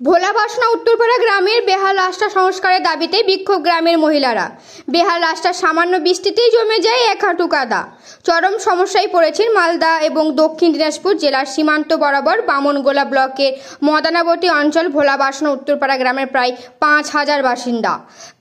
ভোলাবাসনা উত্তরপাড়া গ্রামের বেহাল রাস্তা সংস্কারের দাবিতে বিক্ষোভ গ্রামের মহিলারা। বেহাল রাস্তা সামান্য বৃষ্টিতেই জমে যায় এক হাঁটু কাদা। চরম সমস্যায় পড়েছেন মালদা এবং দক্ষিণ দিনাজপুর জেলার সীমান্ত বরাবর বামনগোলা ব্লকের মদানাবতী অঞ্চল ভোলাবাসনা উত্তরপাড়া গ্রামের প্রায় 5,000 বাসিন্দা।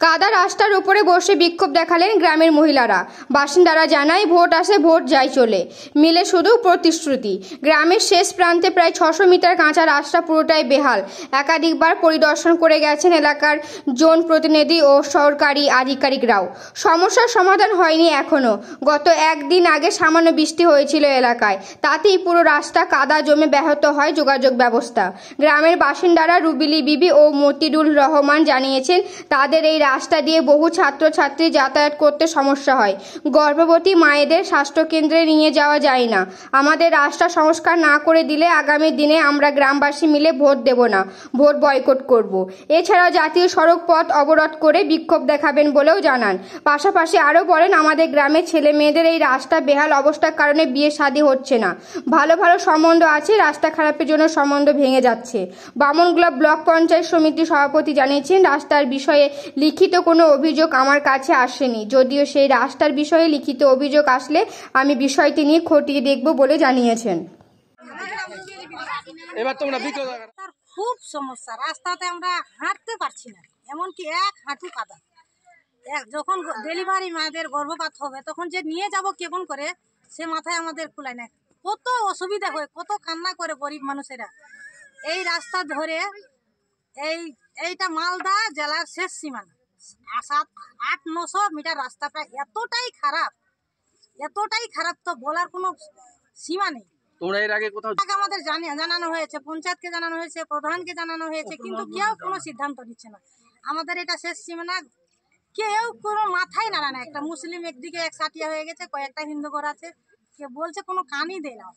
কাদা রাস্তার উপরে বসে বিক্ষোভ দেখালেন গ্রামের মহিলারা। বাসিন্দারা জানায়, ভোট আসে ভোট যায় চলে, মিলে শুধু প্রতিশ্রুতি। গ্রামের শেষ প্রান্তে প্রায় 600 মিটার কাঁচা রাস্তা পুরোটাই বেহাল। একাধিকবার পরিদর্শন করে গেছেন এলাকার জন প্রতিনিধি ও সরকারি আধিকারিকরাও। সমস্যার সমাধান হয়নি এখনো। গত একদিন আগে সামান্য বৃষ্টি হয়েছিল এলাকায়, তাতেই পুরো রাস্তা কাদা জমে ব্যাহত হয় যোগাযোগ ব্যবস্থা। গ্রামের বাসিন্দারা রুবিলি বিবি ও মতিরুল রহমান জানিয়েছেন, তাদের এই রাস্তা দিয়ে বহু ছাত্রছাত্রী যাতায়াত করতে সমস্যা হয়। গর্ভবতী মায়েদের স্বাস্থ্যকেন্দ্রে নিয়ে যাওয়া যায় না। আমাদের রাস্তা সংস্কার না করে দিলে আগামী দিনে আমরা গ্রামবাসী মিলে ভোট দেব না, ভোট বয়কট করব। এছাড়াও জাতীয় সড়ক পথ অবরোধ করে বিক্ষোভ দেখাবেন বলেও জানান। পাশাপাশি আরও বলেন, আমাদের গ্রামের ছেলে মেয়েদের এই রাস্তা বেহাল অবস্থার কারণে বিয়ে শাদী হচ্ছে না। ভালো ভালো সম্বন্ধ আছে, রাস্তা খারাপের জন্য সম্বন্ধ ভেঙে যাচ্ছে। বামনগোলা ব্লক পঞ্চায়েত সমিতির সভাপতি জানিয়েছেন, রাস্তার বিষয়ে লিখিত কোনো অভিযোগ আমার কাছে আসেনি। যদিও সেই রাস্তার বিষয়ে লিখিত অভিযোগ আসলে আমি বিষয়টি নিয়ে খতিয়ে দেখব বলে জানিয়েছেন। এবার তোমরা খুব সমস্যা, রাস্তাতে আমরা হাঁটতে পারছি না, এমনকি এক হাঁটু কাদা। যখন ডেলিভারি মায়েদের গর্ভপাত হবে তখন যে নিয়ে যাব কেমন করে, সে মাথায় আমাদের কুলায় না। কত অসুবিধা হয়, কত কান্না করে গরিব মানুষেরা। এই রাস্তা ধরে এইটা মালদা জেলার শেষ সীমানা, 700-800 মিটার রাস্তাটা এতটাই খারাপ তো বলার কোনো সীমা নেই। তোমরা এর আগে কোথাও আমাদের জানানো হয়েছে, পঞ্চায়েতকে জানানো হয়েছে, প্রধানকে জানানো হয়েছে, কিন্তু কেউ কোনো সিদ্ধান্ত নিচ্ছে না। আমাদের এটা শেষ সীমানা, কেউ কোনো মাথায় নাড়া না। একটা মুসলিম একদিকে এক সাটিয়া হয়ে গেছে, কয়েকটা হিন্দু ঘর আছে, কে বলছে কোনো কানই দেয় না।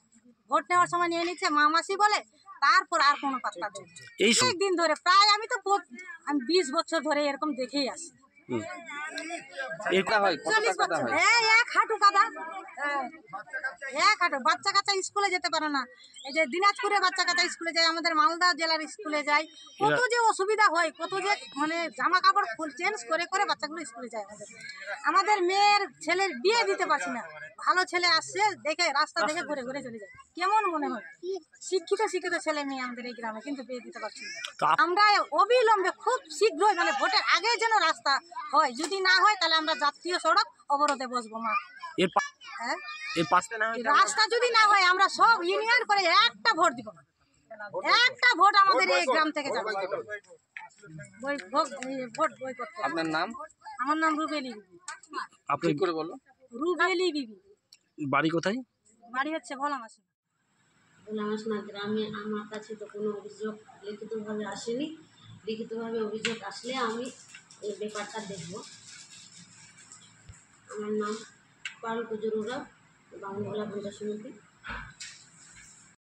ভোট নেওয়ার সময় নিয়ে নিচ্ছে মামাসি বলে, তারপর আর কোনো পাত্তা দেয় না। এই দিন ধরে প্রায় আমি 20 বছর ধরে এরকম দেখেই আসি। এক হাঁটু কাদা, এক হাঁটু। বাচ্চা কাচ্চা স্কুলে যেতে পারে না। এই যে দিনাজপুরে বাচ্চা কাচ্চা স্কুলে যায়, আমাদের মালদা জেলার স্কুলে যায়, কত যে অসুবিধা হয়, কত যে মানে জামা কাপড় চেঞ্জ করে করে বাচ্চাগুলো স্কুলে যায়। আমাদের মেয়ের ছেলের বিয়ে দিতে পারছি না। ভালো ছেলে আসছে দেখে, রাস্তা দেখে ঘুরে ঘুরে চলে যায়। কেমন মনে হয়, শিক্ষিত ছেলে মেয়ে আমাদের এই গ্রামে, কিন্তু বিয়ে দিতে পারছি না। আমরা অবিলম্বে খুব শীঘ্রই, মানে ভোটের আগে যেন রাস্তা হয়, যদি না হয় তাহলে আমরা জাতীয় সড়ক অবরোধে বসবো। মা রাস্তা যদি না হয় আমরা সব ইউনিয়ন করে একটা ভোট দিব না। একটা ভোট আমাদের এই গ্রাম থেকে যাবে। আপনার নাম? আমার নাম রুবেলি বিবি। আপনি করে বলো। রুবেলি বিবি। বাড়ি কোথায়? বাড়ি হচ্ছে ভোলামাসনা। ভোলামাসনা গ্রামে আমার কাছে তো কোনো অভিযোগ লিখিতভাবে আসেনি। লিখিতভাবে অভিযোগ আসলে আমি এই ব্যাপারটা দেখব। আমার নাম পারুল কুজুরুরা, বামনগোলা পঞ্চায়েত সমিতি।